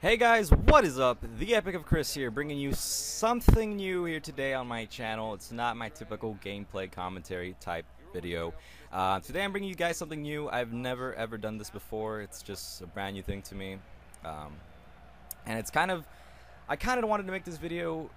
Hey guys, what is up? The Epic of Chris here, bringing you something new here today on my channel. It's not my typical gameplay commentary type video. Today I'm bringing you guys something new. I've never ever done this before. It's just a brand new thing to me. And it's I kind of wanted to make this video.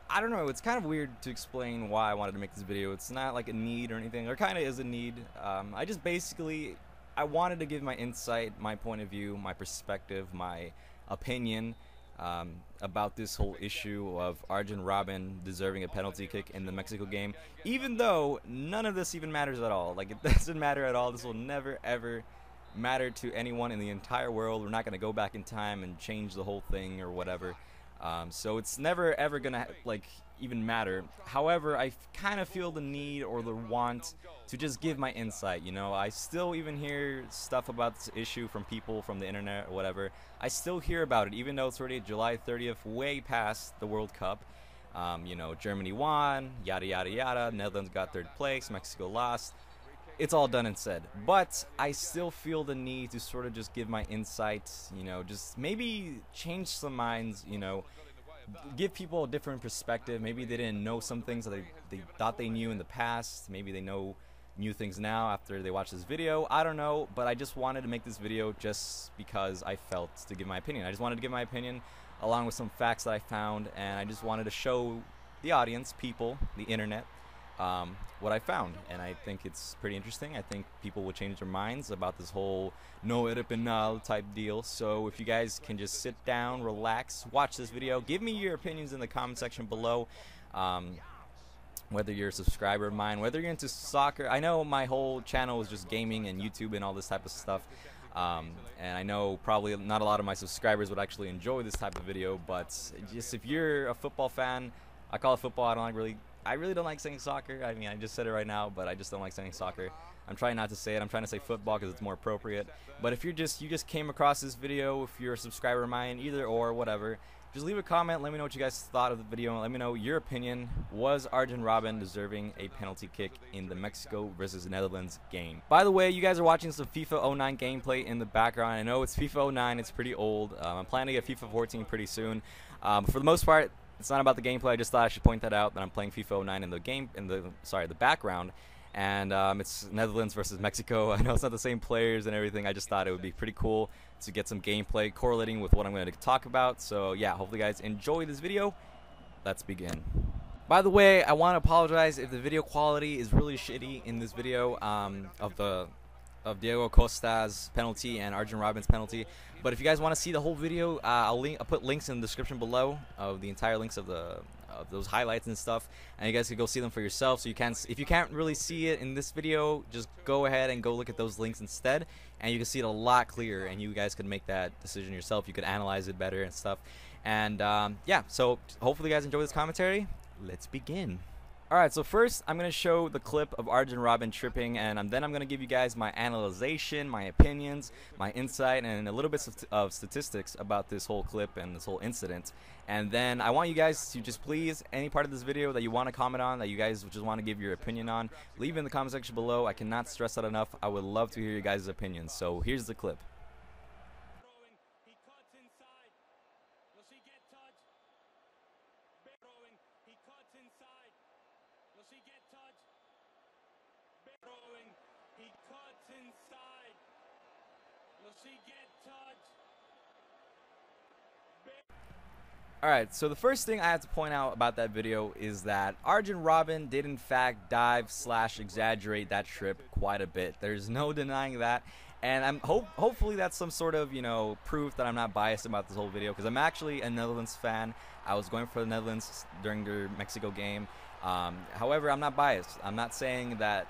I don't know, it's kind of weird to explain why I wanted to make this video. It's not like a need or anything. There kind of is a need. I wanted to give my insight, my point of view, my perspective, my opinion about this whole issue of Arjen Robben deserving a penalty kick in the Mexico game, even though none of this even matters at all. Like, it doesn't matter at all. This will never ever matter to anyone in the entire world. We're not going to go back in time and change the whole thing or whatever. So it's never ever gonna even matter. However, I kind of feel the need or the want to just give my insight. You know, I still even hear stuff about this issue from people from the internet or whatever. I still hear about it, even though it's already July 30th, way past the World Cup. You know, Germany won, yada yada yada. Netherlands got third place, Mexico lost. It's all done and said, but I still feel the need to sort of just give my insight, you know, just maybe change some minds, you know, give people a different perspective. Maybe they didn't know some things that they thought they knew in the past. Maybe they know new things now after they watch this video. I don't know, but I just wanted to make this video just because I felt to give my opinion. I just wanted to give my opinion along with some facts that I found, and I just wanted to show the audience, people, the internet, what I found, and I think it's pretty interesting. I think people will change their minds about this whole no era penal type deal. So if you guys can just sit down, relax, watch this video, give me your opinions in the comment section below. Whether you're a subscriber of mine, whether you're into soccer. I know my whole channel is just gaming and YouTube and all this type of stuff, and I know probably not a lot of my subscribers would actually enjoy this type of video, but just if you're a football fan, I call it football. I really don't like saying soccer. I mean, I just said it right now, but I just don't like saying soccer. I'm trying not to say it. I'm trying to say football because it's more appropriate. But if you just came across this video, if you're a subscriber of mine, either or, whatever, just leave a comment. Let me know what you guys thought of the video, and let me know your opinion. Was Arjen Robben deserving a penalty kick in the Mexico versus Netherlands game? By the way, you guys are watching some FIFA 09 gameplay in the background. I know it's FIFA 09. It's pretty old. I'm planning to get FIFA 14 pretty soon. For the most part, it's not about the gameplay. I just thought I should point that out, that I'm playing FIFA 09 in the background, and it's Netherlands versus Mexico. I know it's not the same players and everything. I just thought it would be pretty cool to get some gameplay correlating with what I'm going to talk about. So yeah, hopefully you guys enjoy this video. Let's begin. By the way, I want to apologize if the video quality is really shitty in this video of Diego Costa's penalty and Arjen Robben's penalty. But if you guys want to see the whole video, I'll put links in the description below of the entire links of those highlights and stuff, and you guys can go see them for yourself. So if you can't really see it in this video, just go ahead and go look at those links instead, and you can see it a lot clearer, and you guys could make that decision yourself. You could analyze it better and stuff. And yeah, so hopefully you guys enjoy this commentary. Let's begin. Alright, so first I'm going to show the clip of Arjen Robben tripping, and then I'm going to give you guys my analyzation, my opinions, my insight, and a little bit of statistics about this whole clip and this whole incident. And then I want you guys to just please, any part of this video that you want to comment on, that you guys just want to give your opinion on, leave it in the comment section below. I cannot stress that enough. I would love to hear your guys' opinions. So here's the clip. Alright, so the first thing I have to point out about that video is that Arjen Robben did in fact dive/exaggerate that trip quite a bit. There's no denying that, and hopefully that's some sort of, you know, proof that I'm not biased about this whole video, because I'm actually a Netherlands fan. I was going for the Netherlands during their Mexico game. However, I'm not biased. I'm not saying that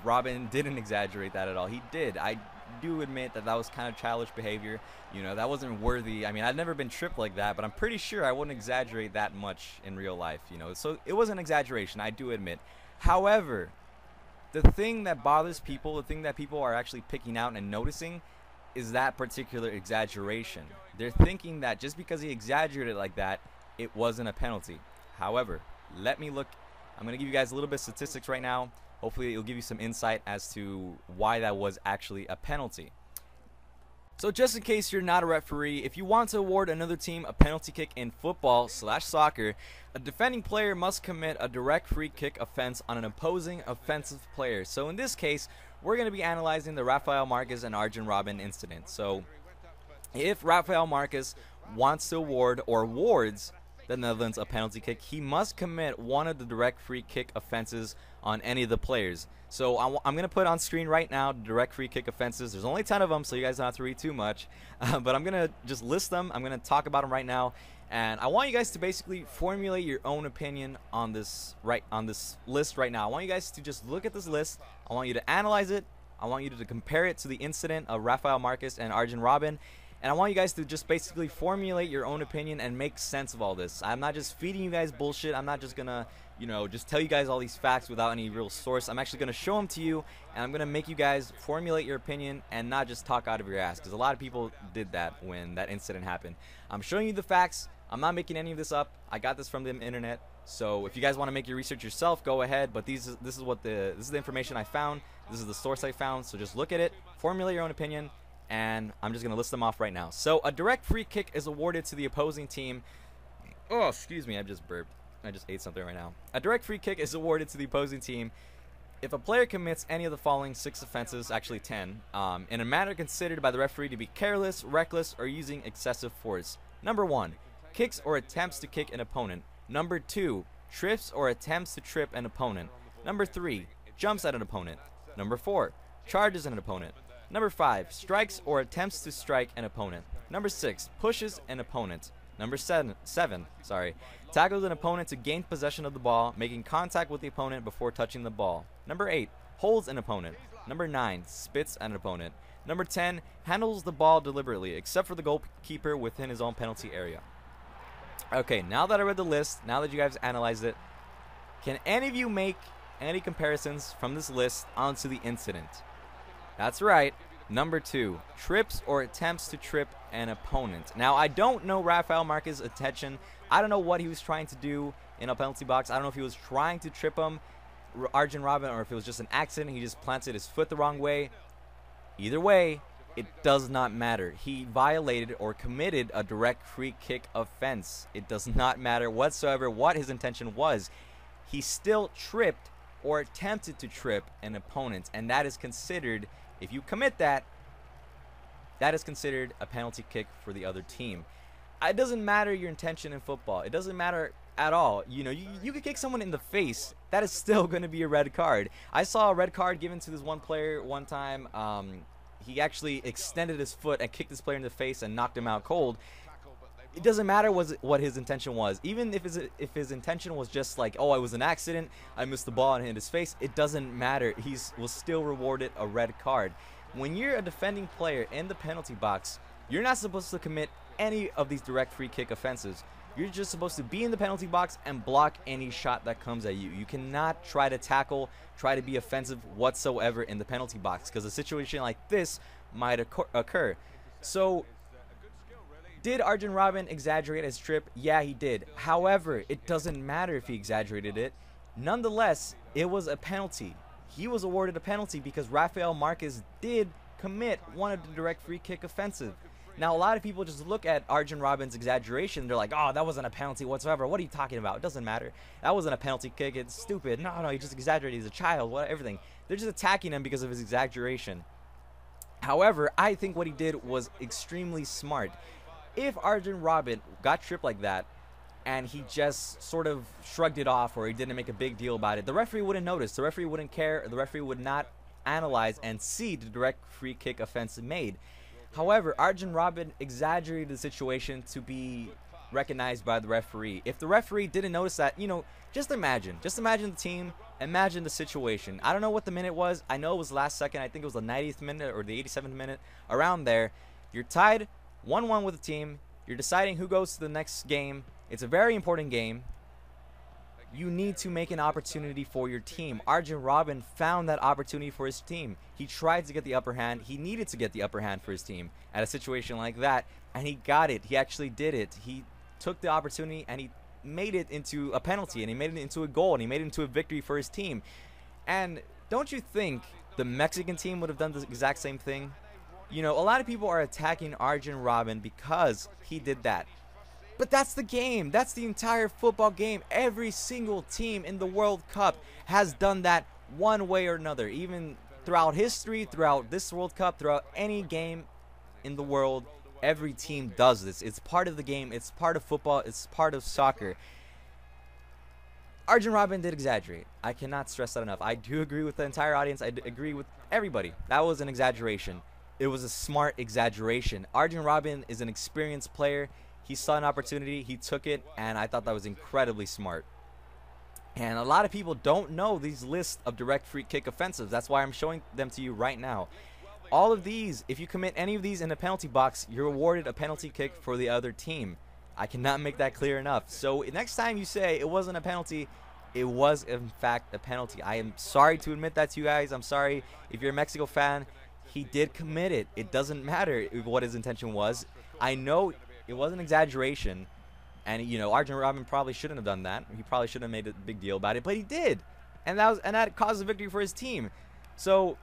Robben didn't exaggerate that at all. He did. I do admit that was kind of childish behavior. You know, that wasn't worthy. I mean, I've never been tripped like that, but I'm pretty sure I wouldn't exaggerate that much in real life, you know. So it was an exaggeration, I do admit. However, the thing that bothers people, the thing that people are actually picking out and noticing, is that particular exaggeration. They're thinking that just because he exaggerated like that, it wasn't a penalty. However, let me look. I'm going to give you guys a little bit of statistics right now. Hopefully it'll give you some insight as to why that was actually a penalty. So just in case you're not a referee, if you want to award another team a penalty kick in football/soccer, a defending player must commit a direct free kick offense on an opposing offensive player. So in this case, we're going to be analyzing the Rafael Marquez and Arjen Robben incident. So if Rafael Marquez wants to award or awards the Netherlands a penalty kick, he must commit one of the direct free kick offenses on any of the players. So I'm going to put on screen right now direct free kick offenses. There's only 10 of them, so you guys don't have to read too much. But I'm going to just list them. I'm going to talk about them right now. And I want you guys to basically formulate your own opinion on this list right now. I want you guys to just look at this list. I want you to analyze it. I want you to compare it to the incident of Rafael Marquez and Arjen Robben. And I want you guys to just basically formulate your own opinion and make sense of all this. I'm not just feeding you guys bullshit. I'm not just going to, just tell you guys all these facts without any real source. I'm actually going to show them to you, and I'm going to make you guys formulate your opinion and not just talk out of your ass, because a lot of people did that when that incident happened. I'm showing you the facts. I'm not making any of this up. I got this from the internet. So if you guys want to make your research yourself, go ahead. But this is the information I found. This is the source I found. So just look at it, formulate your own opinion, and I'm just going to list them off right now. So a direct free kick is awarded to the opposing team. Oh, excuse me, I just burped. I just ate something right now. A direct free kick is awarded to the opposing team if a player commits any of the following 6 offenses, actually 10, in a manner considered by the referee to be careless, reckless, or using excessive force. Number 1, kicks or attempts to kick an opponent. Number 2, trips or attempts to trip an opponent. Number 3, jumps at an opponent. Number 4, charges an opponent. Number 5, strikes or attempts to strike an opponent. Number 6, pushes an opponent. Number 7, tackles an opponent to gain possession of the ball, making contact with the opponent before touching the ball. Number 8, holds an opponent. Number 9, spits at an opponent. Number 10, handles the ball deliberately, except for the goalkeeper within his own penalty area. Okay, now that I read the list, now that you guys analyzed it, can any of you make any comparisons from this list onto the incident? That's right. Number 2, trips or attempts to trip an opponent. Now, I don't know Rafael Marquez's intention. I don't know what he was trying to do in a penalty box. I don't know if he was trying to trip Arjen Robben, or if it was just an accident. He just planted his foot the wrong way. Either way, it does not matter. He violated or committed a direct free kick offense. It does not matter whatsoever what his intention was. He still tripped or attempted to trip an opponent, and that is considered, if you commit that, that is considered a penalty kick for the other team. It doesn't matter your intention in football. It doesn't matter at all. You could kick someone in the face. That is still going to be a red card. I saw a red card given to this one player one time. He actually extended his foot and kicked this player in the face and knocked him out cold. It doesn't matter what his intention was. Even if his intention was just like, oh, it was an accident, I missed the ball and hit his face, it doesn't matter. He was still rewarded a red card. When you're a defending player in the penalty box, you're not supposed to commit any of these direct free kick offenses. You're just supposed to be in the penalty box and block any shot that comes at you. You cannot try to tackle, try to be offensive whatsoever in the penalty box, because a situation like this might occur. So, did Arjen Robben exaggerate his trip? Yeah, he did. However, it doesn't matter if he exaggerated it. Nonetheless, it was a penalty. He was awarded a penalty because Rafael Marquez did commit one of the direct free kick offensive. Now, a lot of people just look at Arjen Robben's exaggeration. They're like, oh, that wasn't a penalty whatsoever. What are you talking about? It doesn't matter. That wasn't a penalty kick. It's stupid. No, he just exaggerated. He's a child. Everything. They're just attacking him because of his exaggeration. However, I think what he did was extremely smart. If Arjen Robben got tripped like that and he just sort of shrugged it off, or he didn't make a big deal about it, the referee wouldn't notice. The referee wouldn't care. The referee would not analyze and see the direct free kick offense made. However, Arjen Robben exaggerated the situation to be recognized by the referee. If the referee didn't notice that, just imagine the team, imagine the situation. I don't know what the minute was. I know it was last second. I think it was the 90th minute or the 87th minute, around there. You're tied 1-1 with the team. You're deciding who goes to the next game. It's a very important game. You need to make an opportunity for your team. Arjen Robben found that opportunity for his team. He tried to get the upper hand. He needed to get the upper hand for his team at a situation like that, and he got it. He actually did it. He took the opportunity and he made it into a penalty, and he made it into a goal, and he made it into a victory for his team. And don't you think the Mexican team would have done the exact same thing? You know, a lot of people are attacking Arjen Robben because he did that. But that's the game. That's the entire football game. Every single team in the World Cup has done that one way or another. Even throughout history, throughout this World Cup, throughout any game in the world, every team does this. It's part of the game. It's part of football. It's part of soccer. Arjen Robben did exaggerate. I cannot stress that enough. I do agree with the entire audience. I agree with everybody. That was an exaggeration. It was a smart exaggeration. Arjen Robben is an experienced player. He saw an opportunity, he took it, and I thought that was incredibly smart. And a lot of people don't know these lists of direct free kick offensives. That's why I'm showing them to you right now. All of these, if you commit any of these in a penalty box, you're awarded a penalty kick for the other team. I cannot make that clear enough. So next time you say it wasn't a penalty, it was in fact a penalty. I am sorry to admit that to you guys. I'm sorry if you're a Mexico fan. He did commit it. It doesn't matter what his intention was. I know it was an exaggeration, and you know Arjen Robben probably shouldn't have done that. He probably shouldn't have made a big deal about it, but he did, and that caused a victory for his team. So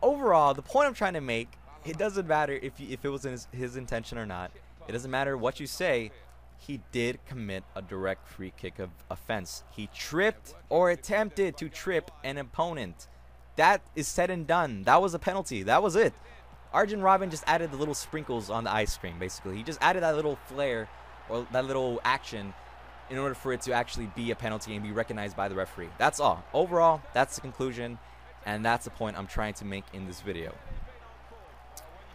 overall, the point I'm trying to make, it doesn't matter if it was his intention or not. It doesn't matter what you say. He did commit a direct free kick of offense. He tripped or attempted to trip an opponent. That is said and done. That was a penalty. That was it. Arjen Robben just added the little sprinkles on the ice cream, basically. He just added that little flair or that little action in order for it to actually be a penalty and be recognized by the referee. That's all. Overall, that's the conclusion, and that's the point I'm trying to make in this video.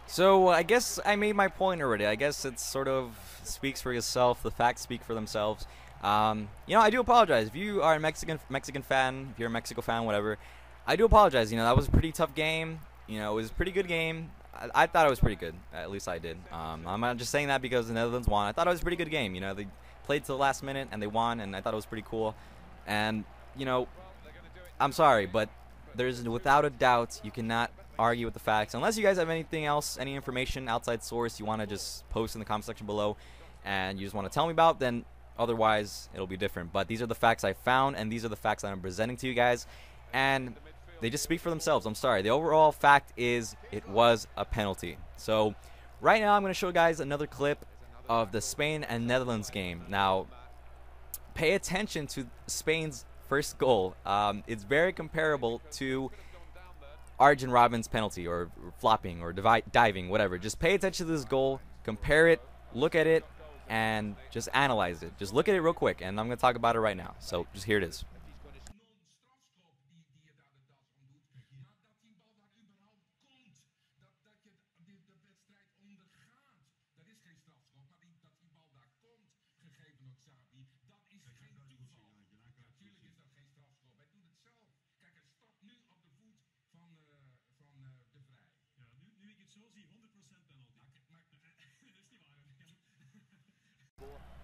So I guess I made my point already. I guess it sort of speaks for yourself. The facts speak for themselves. You know, I do apologize. If you are a Mexican fan, if you're a Mexico fan, whatever, I do apologize. You know, that was a pretty tough game. You know, it was a pretty good game. I thought it was pretty good. At least I did. I'm not just saying that because the Netherlands won. I thought it was a pretty good game. You know, they played to the last minute and they won, and I thought it was pretty cool. And, you know, I'm sorry, but there's without a doubt you cannot argue with the facts. Unless you guys have anything else, any information, outside source you want to just post in the comment section below and you just want to tell me about, then otherwise it'll be different. But these are the facts I found, and these are the facts that I'm presenting to you guys. And they just speak for themselves. I'm sorry. The overall fact is it was a penalty. So right now I'm going to show you guys another clip of the Spain and Netherlands game. Now, pay attention to Spain's first goal. It's very comparable to Arjen Robben's penalty, or flopping, or diving, whatever. Just pay attention to this goal, compare it, look at it, and just analyze it. Just look at it real quick, and I'm going to talk about it right now. So just here it is.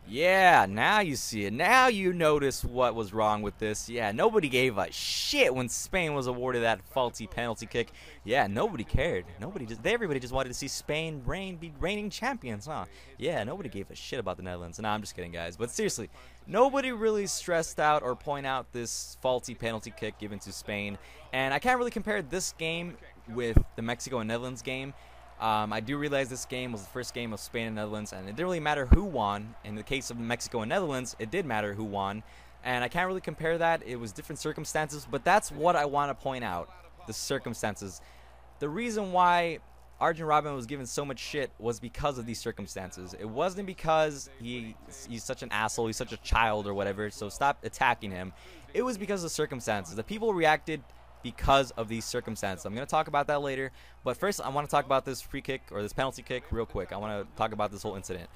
Yeah, now you see it. Now you notice what was wrong with this. Yeah, nobody gave a shit when Spain was awarded that faulty penalty kick. Yeah, nobody cared. Everybody just wanted to see Spain be reigning champions, huh? Yeah, nobody gave a shit about the Netherlands. Nah, I'm just kidding, guys. But seriously, nobody really stressed out or point out this faulty penalty kick given to Spain. And I can't really compare this game with the Mexico and Netherlands game. I do realize this game was the first game of Spain and Netherlands, and it didn't really matter who won. In the case of Mexico and Netherlands, it did matter who won, and I can't really compare that. It was different circumstances, but that's what I want to point out, the circumstances. The reason why Arjen Robben was given so much shit was because of these circumstances. It wasn't because he's such an asshole, he's such a child or whatever, so stop attacking him. It was because of the circumstances. The people reacted because of these circumstances. I'm going to talk about that later, but first I want to talk about this free kick, or this penalty kick, real quick. I want to talk about this whole incident.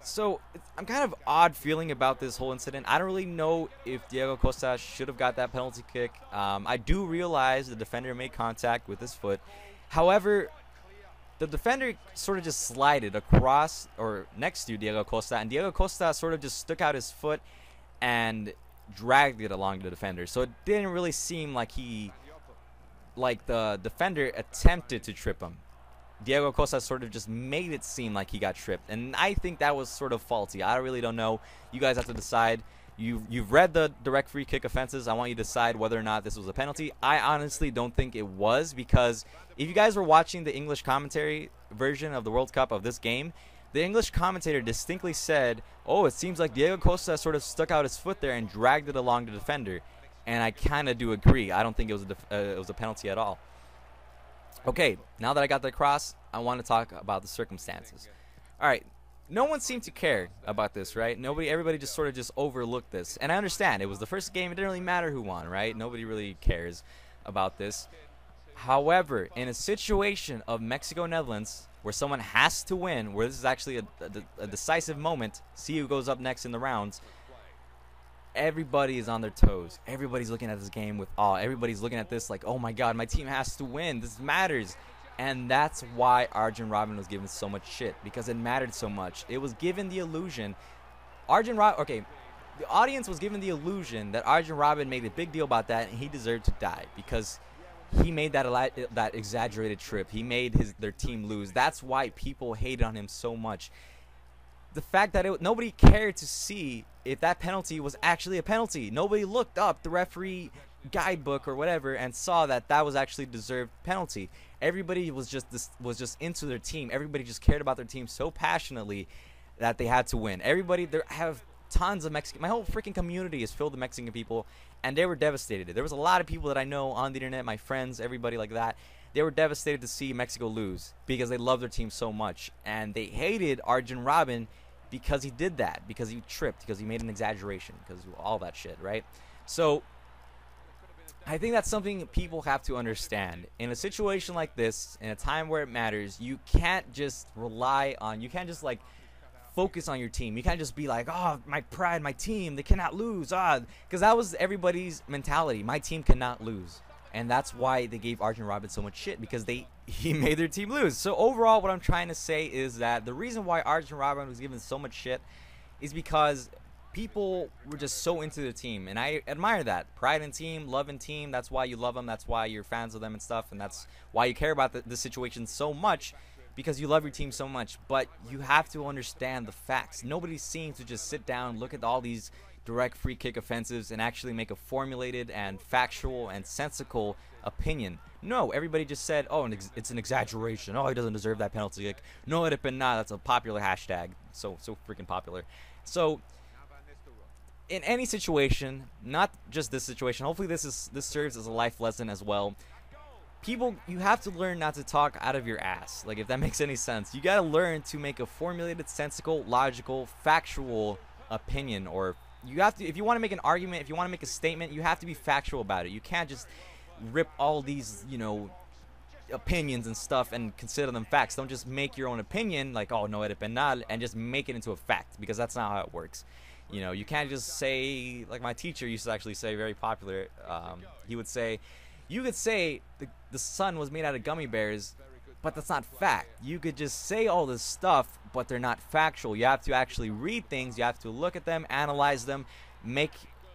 So I'm kind of odd feeling about this whole incident. I don't really know if Diego Costa should have got that penalty kick. I do realize the defender made contact with his foot. However, the defender sort of just slided across or next to Diego Costa, and Diego Costa sort of just stuck out his foot and dragged it along the defender. So it didn't really seem like the defender attempted to trip him. Diego Costa sort of just made it seem like he got tripped, and I think that was sort of faulty. I really don't know. You guys have to decide. You've read the direct free kick offenses. I want you to decide whether or not this was a penalty. I honestly don't think it was, because if you guys were watching the English commentary version of the World Cup of this game, the English commentator distinctly said, "Oh, it seems like Diego Costa sort of stuck out his foot there and dragged it along the defender." And I kind of do agree. I don't think it was a penalty at all. Okay, now that I got that across, I want to talk about the circumstances. All right, no one seemed to care about this, right? Everybody just sort of just overlooked this. And I understand, it was the first game, it didn't really matter who won, right? Nobody really cares about this. However, in a situation of Mexico-Netherlands, where someone has to win, where this is actually a decisive moment, see who goes up next in the rounds, everybody is on their toes. Everybody's looking at this game with awe. Everybody's looking at this like, oh my god, my team has to win. This matters. And that's why Arjen Robben was given so much shit, because it mattered so much. It was given the illusion, the audience was given the illusion that Arjen Robben made a big deal about that and he deserved to die because he made that exaggerated trip. He made their team lose. That's why people hated on him so much. The fact that nobody cared to see if that penalty was actually a penalty. Nobody looked up the referee guidebook or whatever and saw that that was actually deserved penalty. Everybody was just into their team. Everybody just cared about their team so passionately that they had to win. Everybody there have tons of Mexican. My whole freaking community is filled with Mexican people, and they were devastated. There was a lot of people that I know on the internet, my friends, everybody like that. They were devastated to see Mexico lose because they love their team so much, and they hated Arjen Robben because he did that, because he tripped, because he made an exaggeration, because of all that shit, right? So I think that's something people have to understand. In a situation like this, in a time where it matters, you can't just you can't just like focus on your team. You can't just be like, oh, my pride, my team, they cannot lose. Because that was everybody's mentality. My team cannot lose. And that's why they gave Arjen Robben so much shit, because he made their team lose. So overall, what I'm trying to say is that the reason why Arjen Robben was given so much shit is because people were just so into their team, and I admire that. Pride in team, love in team, that's why you love them, that's why you're fans of them and stuff, and that's why you care about the situation so much, because you love your team so much. But you have to understand the facts. Nobody seems to just sit down, look at all these direct free kick offensives and actually make a formulated and factual and sensical opinion. No, everybody just said, oh, it's an exaggeration. Oh, he doesn't deserve that penalty kick. No, it been not. That's a popular hashtag. So freaking popular. So in any situation, not just this situation, hopefully this serves as a life lesson as well. People, you have to learn not to talk out of your ass. Like, if that makes any sense. You gotta learn to make a formulated, sensical, logical, factual opinion. Or you have to, if you want to make an argument, if you want to make a statement, you have to be factual about it. You can't just rip all these, you know, opinions and stuff and consider them facts. Don't just make your own opinion, like, oh, no, it penal, and just make it into a fact, because that's not how it works. You know, you can't just say, like my teacher used to actually say, very popular, he would say, you could say the sun was made out of gummy bears, but that's not fact. You could just say all this stuff, but they're not factual. You have to actually read things, you have to look at them, analyze them,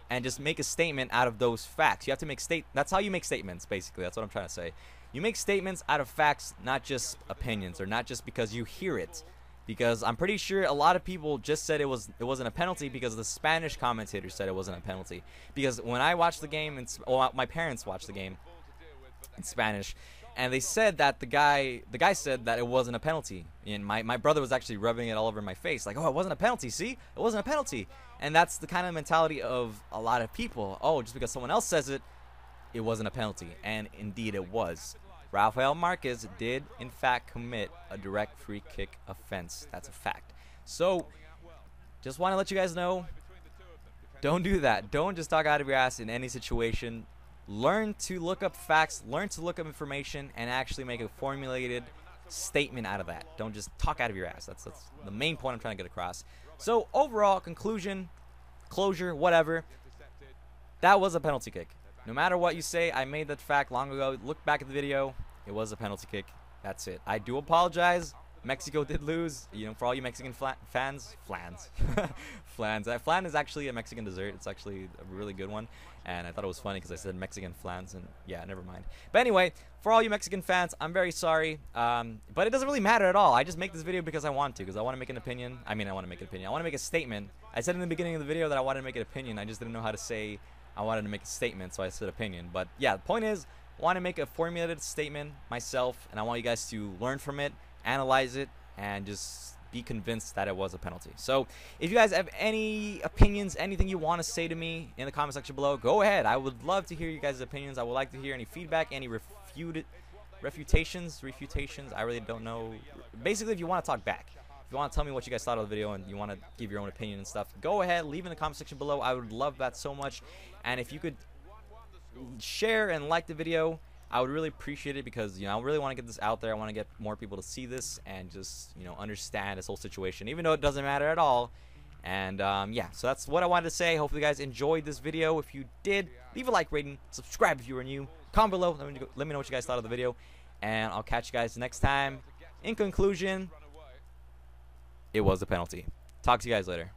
and just make a statement out of those facts. You have to make that's how you make statements, basically. That's what I'm trying to say. You make statements out of facts, not just opinions, or not just because you hear it. Because I'm pretty sure a lot of people just said it wasn't a penalty because the Spanish commentator said it wasn't a penalty. Because when I watched the game, my parents watched the game in Spanish, and they said that the guy said that it wasn't a penalty. And my brother was actually rubbing it all over my face, like, oh, it wasn't a penalty, see? It wasn't a penalty. And that's the kind of mentality of a lot of people. Oh, just because someone else says it, it wasn't a penalty. And indeed it was. Rafael Marquez did, in fact, commit a direct free kick offense. That's a fact. So, just want to let you guys know, don't do that. Don't just talk out of your ass in any situation. Learn to look up facts, learn to look up information, and actually make a formulated statement out of that. Don't just talk out of your ass. That's the main point I'm trying to get across. So, overall, conclusion, closure, whatever, that was a penalty kick. No matter what you say, I made that fact long ago. Look back at the video. It was a penalty kick. That's it. I do apologize Mexico did lose. You know, for all you Mexican fans, flans. Flans. Flan is actually a Mexican dessert. It's actually a really good one. And I thought it was funny because I said Mexican flans, and yeah, never mind. But anyway, for all you Mexican fans, I'm very sorry. But it doesn't really matter at all. I just make this video because I want to, because I want to make an opinion. I mean, I want to make an opinion. I want to make a statement. I said in the beginning of the video that I wanted to make an opinion. I just didn't know how to say I wanted to make a statement, so I said opinion. But yeah, the point is, I want to make a formulated statement myself, and I want you guys to learn from it, analyze it, and just be convinced that it was a penalty. So if you guys have any opinions, anything you want to say to me in the comment section below, go ahead. I would love to hear you guys' opinions. I would like to hear any feedback, any refutations. I really don't know. Basically, if you want to talk back, if you want to tell me what you guys thought of the video and you want to give your own opinion and stuff, go ahead, leave in the comment section below. I would love that so much. And if you could share and like the video, I would really appreciate it, because, you know, I really want to get this out there. I want to get more people to see this and just, you know, understand this whole situation, even though it doesn't matter at all. And yeah, so that's what I wanted to say. Hopefully you guys enjoyed this video. If you did, leave a like rating, subscribe if you were new, comment below, let me know what you guys thought of the video, and I'll catch you guys next time. In conclusion, it was a penalty. Talk to you guys later.